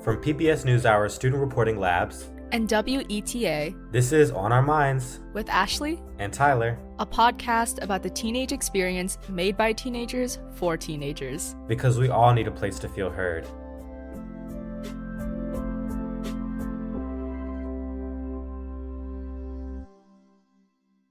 From PBS NewsHour's Student Reporting Labs and WETA, this is On Our Minds with Ashley and Tyler, a podcast about the teenage experience made by teenagers for teenagers. Because we all need a place to feel heard.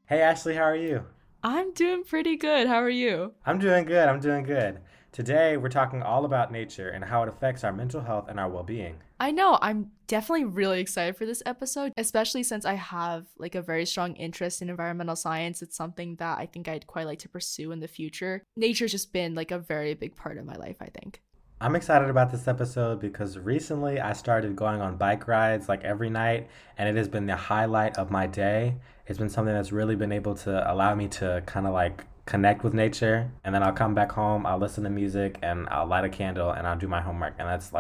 Hey Ashley, how are you? I'm doing pretty good. How are you? I'm doing good. Today, we're talking all about nature and how it affects our mental health and our well-being. I know. I'm definitely really excited for this episode, especially since I have a very strong interest in environmental science. It's something that I think I'd quite like to pursue in the future. Nature's just been a very big part of my life, I think. I'm excited about this episode because recently I started going on bike rides every night, and it has been the highlight of my day. It's been something that's really been able to allow me to kind of connect with nature, and then I'll come back home, I'll listen to music, and I'll light a candle, and I'll do my homework, and that's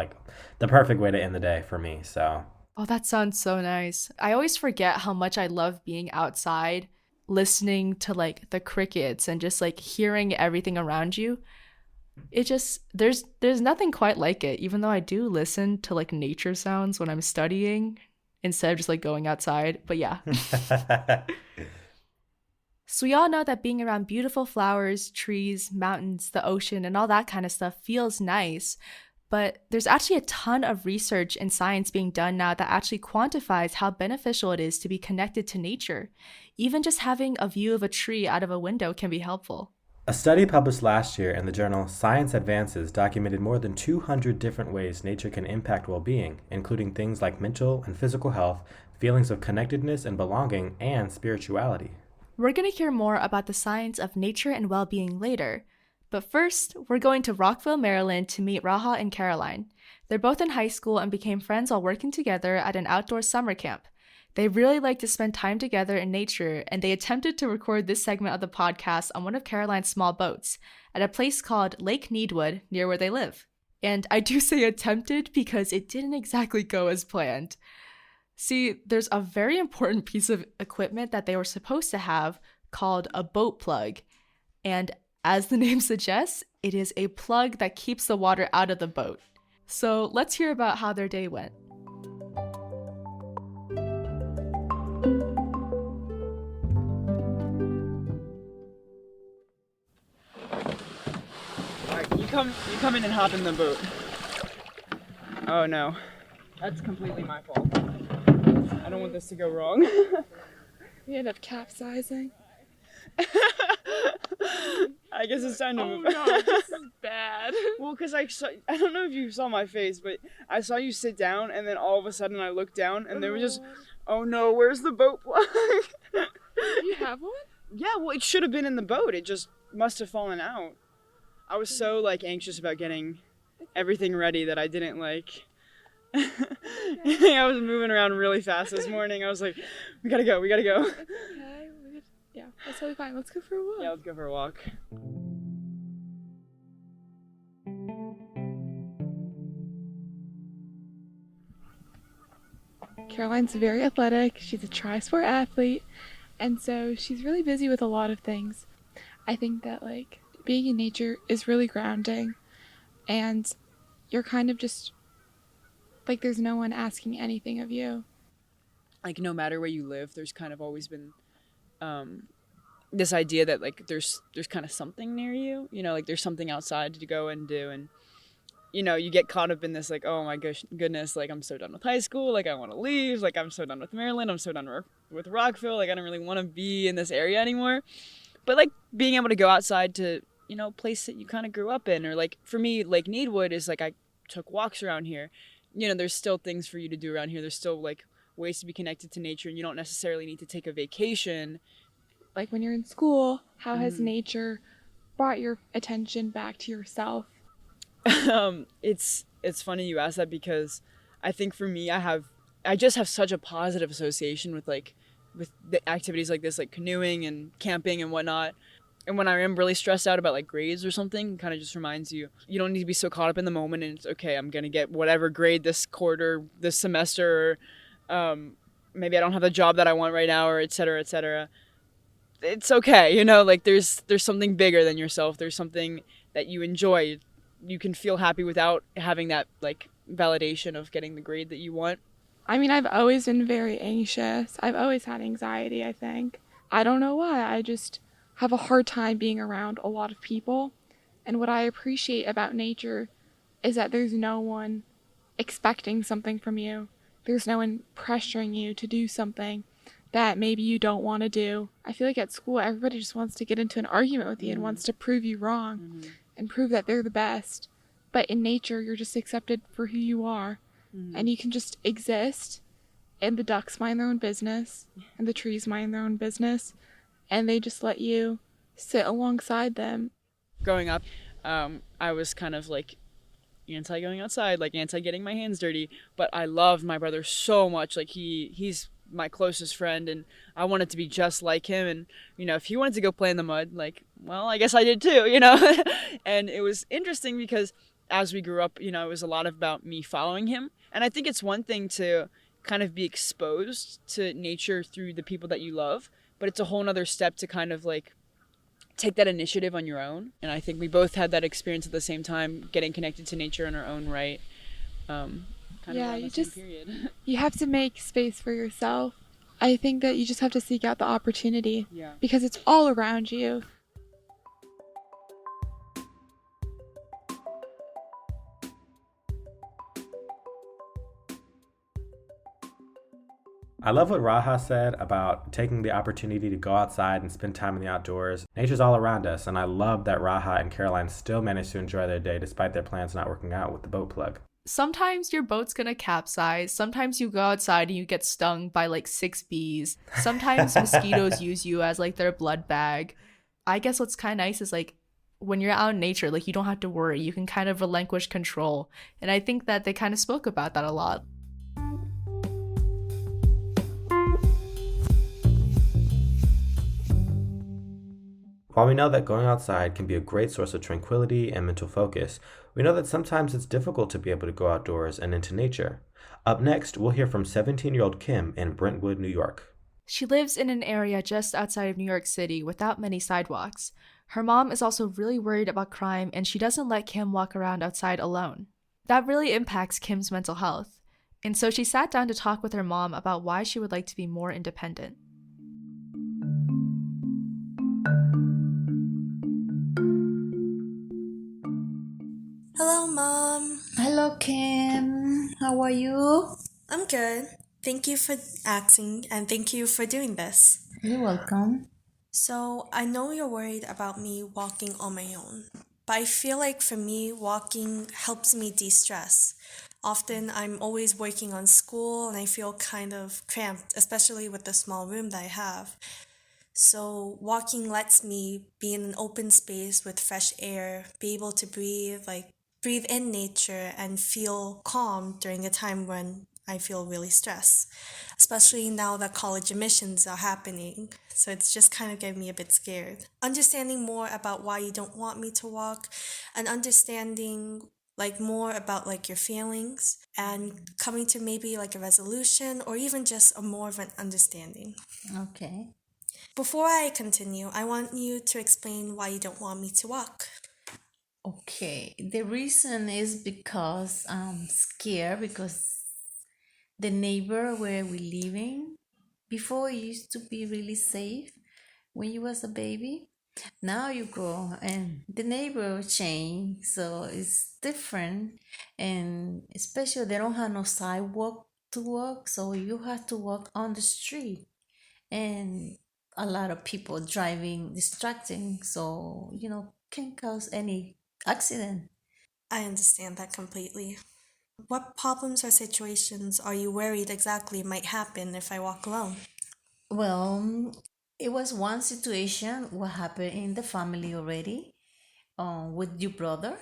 the perfect way to end the day for me. So oh, that sounds so nice. I always forget how much I love being outside, listening to the crickets and just hearing everything around you. It just there's nothing quite like it, even though I do listen to nature sounds when I'm studying instead of just going outside. But yeah. So we all know that being around beautiful flowers, trees, mountains, the ocean, and all that kind of stuff feels nice. But there's actually a ton of research and science being done now that actually quantifies how beneficial it is to be connected to nature. Even just having a view of a tree out of a window can be helpful. A study published last year in the journal Science Advances documented more than 200 different ways nature can impact well-being, including things like mental and physical health, feelings of connectedness and belonging, and spirituality. We're going to hear more about the science of nature and well-being later. But first, we're going to Rockville, Maryland to meet Raha and Caroline. They're both in high school and became friends while working together at an outdoor summer camp. They really like to spend time together in nature, and they attempted to record this segment of the podcast on one of Caroline's small boats at a place called Lake Needwood near where they live. And I do say attempted because it didn't exactly go as planned. See, there's a very important piece of equipment that they were supposed to have called a boat plug. And as the name suggests, it is a plug that keeps the water out of the boat. So let's hear about how their day went. Alright, you come in and hop in the boat. Oh no. That's completely my fault. I don't want this to go wrong. We end up capsizing. I guess it's time to move. Oh no, this is bad. Well, because I don't know if you saw my face, but I saw you sit down, and then all of a sudden I looked down, and there was just, oh no, where's the boat plug? Do you have one? Yeah, well, it should have been in the boat. It just must have fallen out. I was so anxious about getting everything ready that I didn't I was moving around really fast this morning. I was like, we gotta go. Okay, yeah, that's totally fine. Let's go for a walk. Yeah, let's go for a walk. Caroline's very athletic. She's a tri-sport athlete, and so she's really busy with a lot of things. I think that being in nature is really grounding, and you're kind of just there's no one asking anything of you. No matter where you live, there's kind of always been this idea that there's kind of something near you, there's something outside to go and do, and you get caught up in this oh my goodness, I'm so done with high school, I want to leave, I'm so done with Maryland, I'm so done with Rockville, I don't really want to be in this area anymore. But being able to go outside to place that you kind of grew up in, or for me, Lake Needwood is I took walks around here. There's still things for you to do around here. There's still ways to be connected to nature, and you don't necessarily need to take a vacation. When you're in school, how has nature brought your attention back to yourself? It's funny you ask that, because I think for me, I just have such a positive association with the activities like this, canoeing and camping and whatnot. And when I am really stressed out about grades or something, it kind of just reminds you don't need to be so caught up in the moment, and it's okay, I'm going to get whatever grade this quarter, this semester, or maybe I don't have the job that I want right now, or et cetera, et cetera. It's okay, there's something bigger than yourself. There's something that you enjoy. You can feel happy without having that validation of getting the grade that you want. I mean, I've always been very anxious. I've always had anxiety, I think. I don't know why. I just have a hard time being around a lot of people. And what I appreciate about nature is that there's no one expecting something from you. There's no one pressuring you to do something that maybe you don't want to do. I feel like at school, everybody just wants to get into an argument with you and wants to prove you wrong and prove that they're the best. But in nature, you're just accepted for who you are. And you can just exist, and the ducks mind their own business, and the trees mind their own business, and they just let you sit alongside them. Growing up, I was kind of like anti going outside, like anti getting my hands dirty, but I loved my brother so much. Like he's my closest friend, and I wanted to be just like him. And if he wanted to go play in the mud, like, well, I guess I did too. And it was interesting because as we grew up, it was a lot about me following him. And I think it's one thing to kind of be exposed to nature through the people that you love, but it's a whole nother step to kind of like take that initiative on your own. And I think we both had that experience at the same time, getting connected to nature in our own right. You have to make space for yourself. I think that you just have to seek out the opportunity because it's all around you. I love what Raha said about taking the opportunity to go outside and spend time in the outdoors. Nature's all around us, and I love that Raha and Caroline still manage to enjoy their day despite their plans not working out with the boat plug. Sometimes your boat's gonna capsize. Sometimes you go outside and you get stung by like 6 bees. Sometimes mosquitoes use you as like their blood bag. I guess what's kind of nice is like when you're out in nature, like you don't have to worry. You can kind of relinquish control. And I think that they kind of spoke about that a lot. While we know that going outside can be a great source of tranquility and mental focus, we know that sometimes it's difficult to be able to go outdoors and into nature. Up next, we'll hear from 17-year-old Kim in Brentwood, New York. She lives in an area just outside of New York City without many sidewalks. Her mom is also really worried about crime, and she doesn't let Kim walk around outside alone. That really impacts Kim's mental health. And so she sat down to talk with her mom about why she would like to be more independent. Hello, Mom. Hello, Kim. How are you? I'm good. Thank you for asking, and thank you for doing this. You're welcome. So, I know you're worried about me walking on my own, but I feel like for me, walking helps me de-stress. Often, I'm always working on school, and I feel kind of cramped, especially with the small room that I have. So, walking lets me be in an open space with fresh air, be able to breathe in nature and feel calm during a time when I feel really stressed, especially now that college admissions are happening. So it's just kind of getting me a bit scared. Understanding more about why you don't want me to walk and understanding more about your feelings and coming to maybe a resolution or even just a more of an understanding. Okay. Before I continue, I want you to explain why you don't want me to walk. Okay. The reason is because I'm scared because the neighbor where we living before used to be really safe when you was a baby. Now you go and the neighbor changed, so it's different. And especially they don't have no sidewalk to walk, so you have to walk on the street. And a lot of people driving distracting, so can cause any accident. I understand that completely. What problems or situations are you worried exactly might happen if I walk alone? Well, it was one situation what happened in the family already, with your brother,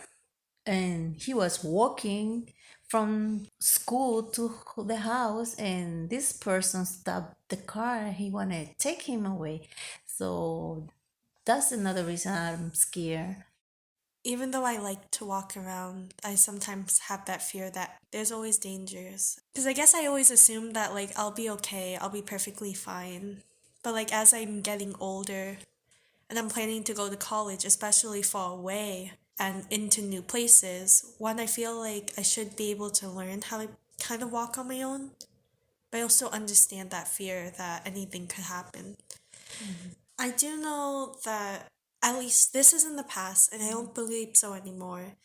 and he was walking from school to the house, and this person stopped the car. He wanted to take him away, so that's another reason I'm scared. Even though I like to walk around, I sometimes have that fear that there's always dangers. Because I guess I always assume that I'll be okay, I'll be perfectly fine. But as I'm getting older and I'm planning to go to college, especially far away, and into new places, one, I feel like I should be able to learn how to kind of walk on my own, but I also understand that fear that anything could happen. I do know that at least this is in the past, and I don't believe so anymore.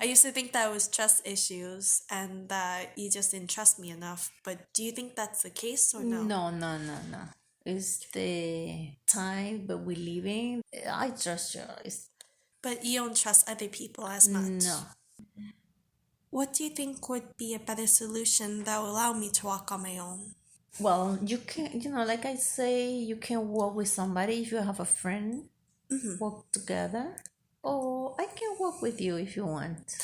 I used to think that it was trust issues and that you just didn't trust me enough, but do you think that's the case or no? No, no, no, no. It's the time that we live in. I trust you. It's But you don't trust other people as much. no. What do you think would be a better solution that will allow me to walk on my own? Well, you can, like I say, you can walk with somebody if you have a friend, walk together, or I can walk with you if you want.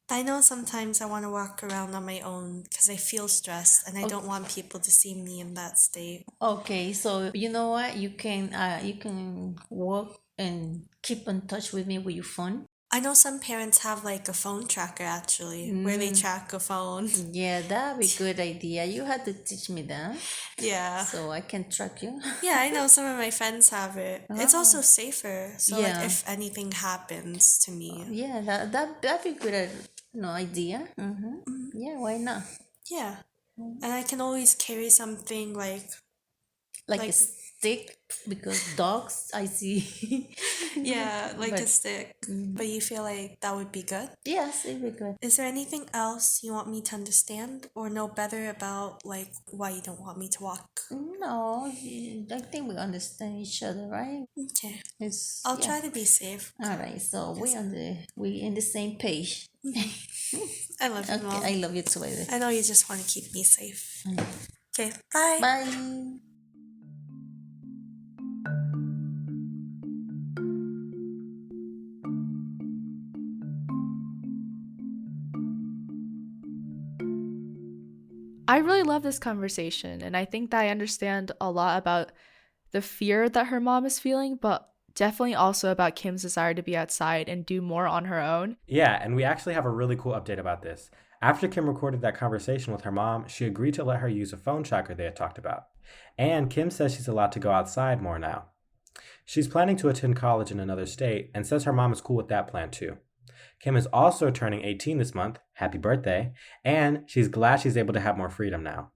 I know sometimes I want to walk around on my own because I feel stressed and I don't want people to see me in that state. Okay, so you know what? You can walk and keep in touch with me with your phone. I know some parents have like a phone tracker actually, where they track a phone. Yeah, that'd be a good idea. You had to teach me that Yeah. so I can track you. Yeah, I know some of my friends have it. It's also safer. So like Yeah. if anything happens to me. Yeah, that'd be a good idea. Yeah, why not? Yeah. And I can always carry something like Like a stick, because dogs, I see. yeah, like a But- stick. But you feel like that would be good? Yes, it'd be good. Is there anything else you want me to understand or know better about like why you don't want me to walk? No, I think we understand each other, right? Okay. I'll Yeah. try to be safe. All right, so we in the same page. I love you, Mom. Okay, I love you too, baby. I know you just want to keep me safe. Okay, bye. Bye. I really love this conversation, and I think that I understand a lot about the fear that her mom is feeling, but definitely also about Kim's desire to be outside and do more on her own. Yeah, and we actually have a really cool update about this. After Kim recorded that conversation with her mom, she agreed to let her use a phone tracker they had talked about. And Kim says she's allowed to go outside more now. She's planning to attend college in another state and says her mom is cool with that plan too. Kim is also turning 18 this month, happy birthday, and she's glad she's able to have more freedom now.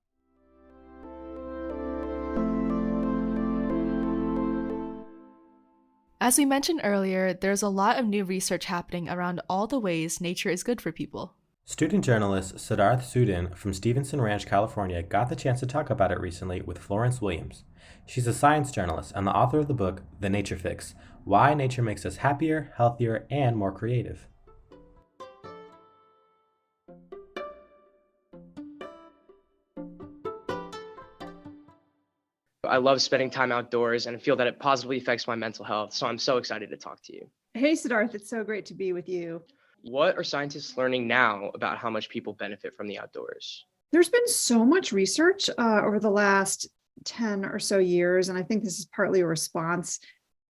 As we mentioned earlier, there's a lot of new research happening around all the ways nature is good for people. Student journalist Siddharth Sudan from Stevenson Ranch, California, got the chance to talk about it recently with Florence Williams. She's a science journalist and the author of the book, The Nature Fix: Why Nature Makes Us Happier, Healthier, and More Creative. I love spending time outdoors and feel that it positively affects my mental health. So I'm so excited to talk to you. Hey, Siddharth, it's so great to be with you. What are scientists learning now about how much people benefit from the outdoors? There's been so much research over the last 10 or so years, and I think this is partly a response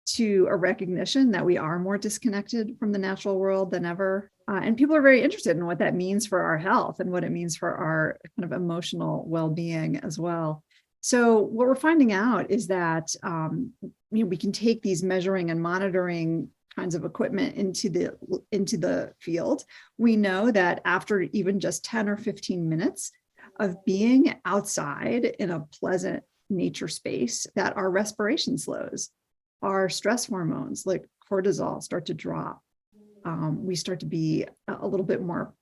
to a recognition that we are more disconnected from the natural world than ever. And people are very interested in what that means for our health and what it means for our kind of emotional well-being as well. So what we're finding out is that we can take these measuring and monitoring kinds of equipment into the field. We know that after even just 10 or 15 minutes of being outside in a pleasant nature space, that our respiration slows, our stress hormones like cortisol start to drop. We start to be a little bit more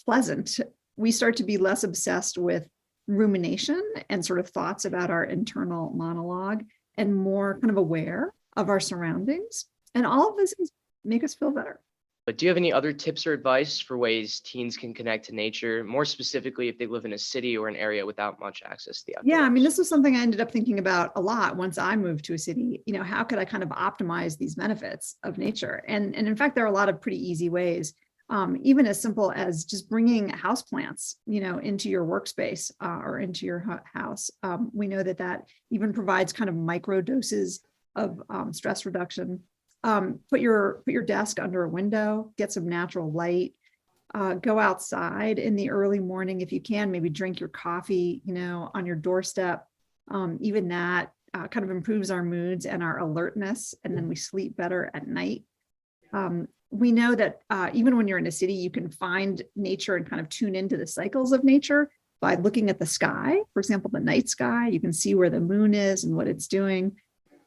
pleasant. We start to be less obsessed with rumination and sort of thoughts about our internal monologue and more kind of aware of our surroundings. And all of this make us feel better. But do you have any other tips or advice for ways teens can connect to nature, more specifically if they live in a city or an area without much access to the outdoors? Yeah, I mean, this was something I ended up thinking about a lot once I moved to a city. How could I kind of optimize these benefits of nature? And in fact, there are a lot of pretty easy ways. Even as simple as just bringing houseplants, into your workspace or into your house. We know that even provides kind of micro doses of stress reduction. Put your desk under a window, get some natural light, go outside in the early morning if you can, maybe drink your coffee, on your doorstep. Even that kind of improves our moods and our alertness, and then we sleep better at night. we know that even when you're in a city, you can find nature and kind of tune into the cycles of nature by looking at the sky. For example, the night sky, you can see where the moon is and what it's doing.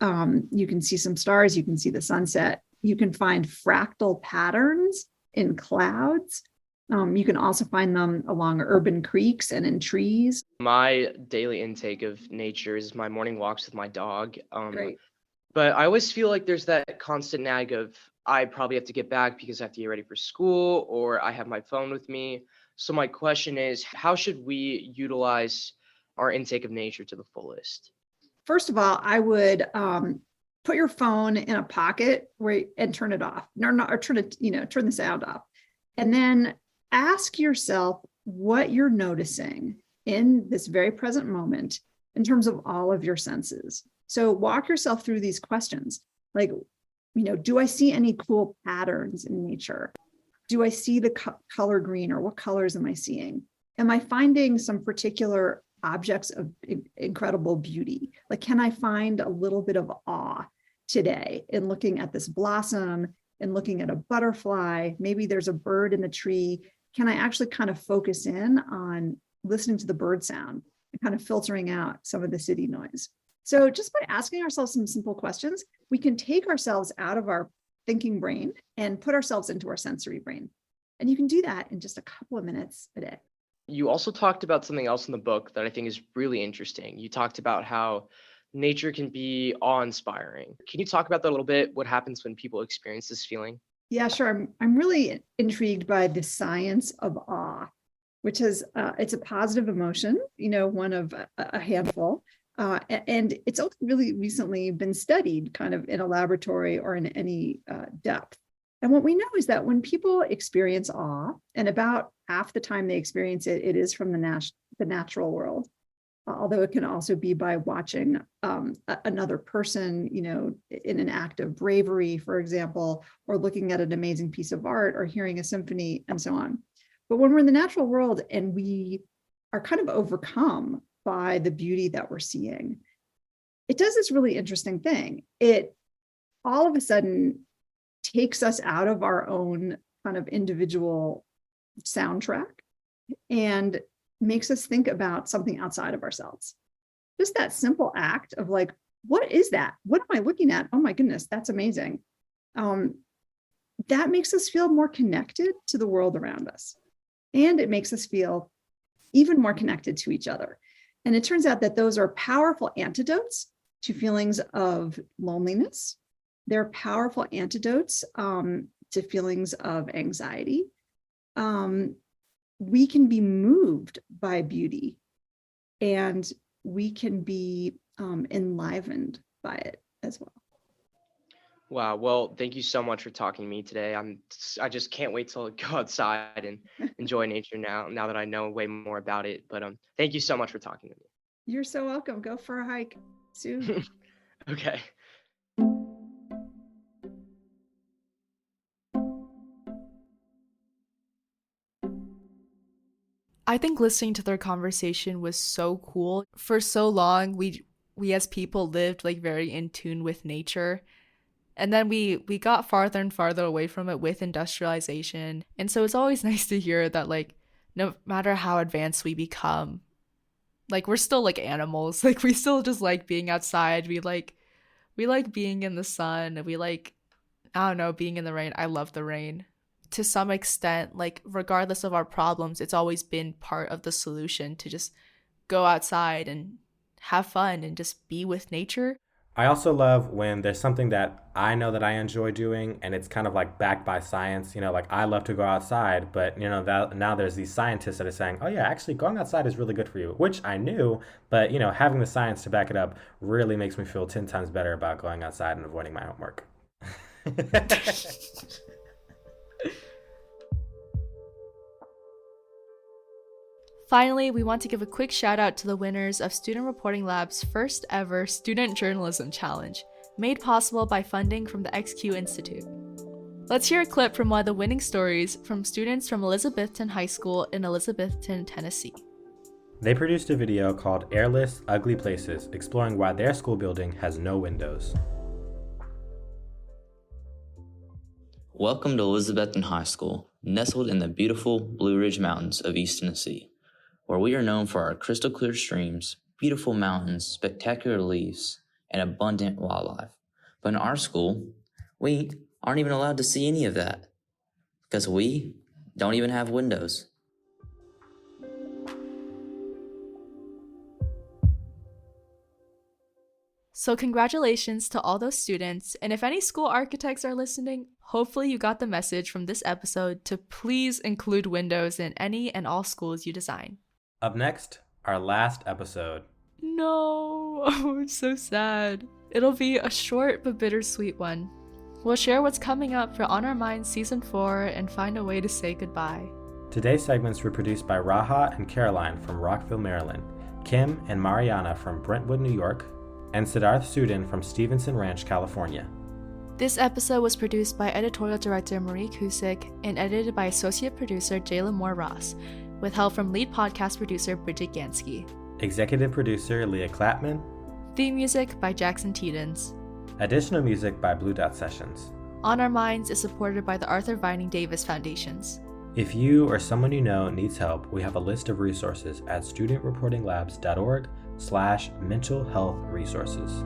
You can see some stars, you can see the sunset. You can find fractal patterns in clouds. You can also find them along urban creeks and in trees. My daily intake of nature is my morning walks with my dog. Great. But I always feel like there's that constant nag of I probably have to get back because I have to get ready for school, or I have my phone with me. So my question is, how should we utilize our intake of nature to the fullest? First of all, I would put your phone in a pocket and turn it off, or turn the sound off, and then ask yourself what you're noticing in this very present moment in terms of all of your senses. So walk yourself through these questions, like, do I see any cool patterns in nature? Do I see the color green, or what colors am I seeing? Am I finding some particular objects of incredible beauty? Like, can I find a little bit of awe today in looking at this blossom and looking at a butterfly? Maybe there's a bird in the tree. Can I actually kind of focus in on listening to the bird sound and kind of filtering out some of the city noise? So just by asking ourselves some simple questions, we can take ourselves out of our thinking brain and put ourselves into our sensory brain. And you can do that in just a couple of minutes a day. You also talked about something else in the book that I think is really interesting. You talked about how nature can be awe-inspiring. Can you talk about that a little bit? What happens when people experience this feeling? Yeah, sure. I'm really intrigued by the science of awe, which is it's a positive emotion, one of a handful. And it's only really recently been studied kind of in a laboratory or in any depth. And what we know is that when people experience awe, and about half the time they experience it, it is from the natural world, although it can also be by watching another person, in an act of bravery, for example, or looking at an amazing piece of art or hearing a symphony and so on. But when we're in the natural world and we are kind of overcome by the beauty that we're seeing, it does this really interesting thing. It all of a sudden takes us out of our own kind of individual soundtrack and makes us think about something outside of ourselves. Just that simple act of like, what is that? What am I looking at? Oh my goodness, that's amazing. That makes us feel more connected to the world around us. And it makes us feel even more connected to each other. And it turns out that those are powerful antidotes to feelings of loneliness. They're powerful antidotes to feelings of anxiety. We can be moved by beauty, and we can be enlivened by it as well. Wow. Well, thank you so much for talking to me today. I just can't wait to go outside and enjoy nature now that I know way more about it. But thank you so much for talking to me. You're so welcome. Go for a hike soon. Okay. I think listening to their conversation was so cool. For so long, we as people lived like very in tune with nature. And then we got farther and farther away from it with industrialization. And so it's always nice to hear that, like, no matter how advanced we become, like, we're still like animals. Like, we still just like being outside. We like being in the sun. We like, I don't know, being in the rain. I love the rain. To some extent, like, regardless of our problems, it's always been part of the solution to just go outside and have fun and just be with nature. I also love when there's something that I know that I enjoy doing and it's kind of like backed by science. Like, I love to go outside, but that now there's these scientists that are saying, oh yeah, actually going outside is really good for you, which I knew, but having the science to back it up really makes me feel 10 times better about going outside and avoiding my homework. Finally, we want to give a quick shout out to the winners of Student Reporting Lab's first ever Student Journalism Challenge, made possible by funding from the XQ Institute. Let's hear a clip from one of the winning stories from students from Elizabethton High School in Elizabethton, Tennessee. They produced a video called Airless, Ugly Places, exploring why their school building has no windows. Welcome to Elizabethton High School, nestled in the beautiful Blue Ridge Mountains of East Tennessee, where we are known for our crystal clear streams, beautiful mountains, spectacular leaves, and abundant wildlife. But in our school, we aren't even allowed to see any of that because we don't even have windows. So congratulations to all those students, and if any school architects are listening, hopefully you got the message from this episode to please include windows in any and all schools you design. Up next, our last episode. No, oh, it's so sad. It'll be a short but bittersweet one. We'll share what's coming up for On Our Minds Season 4 and find a way to say goodbye. Today's segments were produced by Raha and Caroline from Rockville, Maryland, Kim and Mariana from Brentwood, New York, and Siddharth Sudan from Stevenson Ranch, California. This episode was produced by Editorial Director Marie Cusick and edited by Associate Producer Jaylah Moore-Ross, with help from lead podcast producer Briget Ganske. Executive Producer Leah Clapman. Theme music by Jackson Teedens. Additional music by Blue Dot Sessions. On Our Minds is supported by the Arthur Vining Davis Foundations. If you or someone you know needs help, we have a list of resources at studentreportinglabs.org/mental health resources.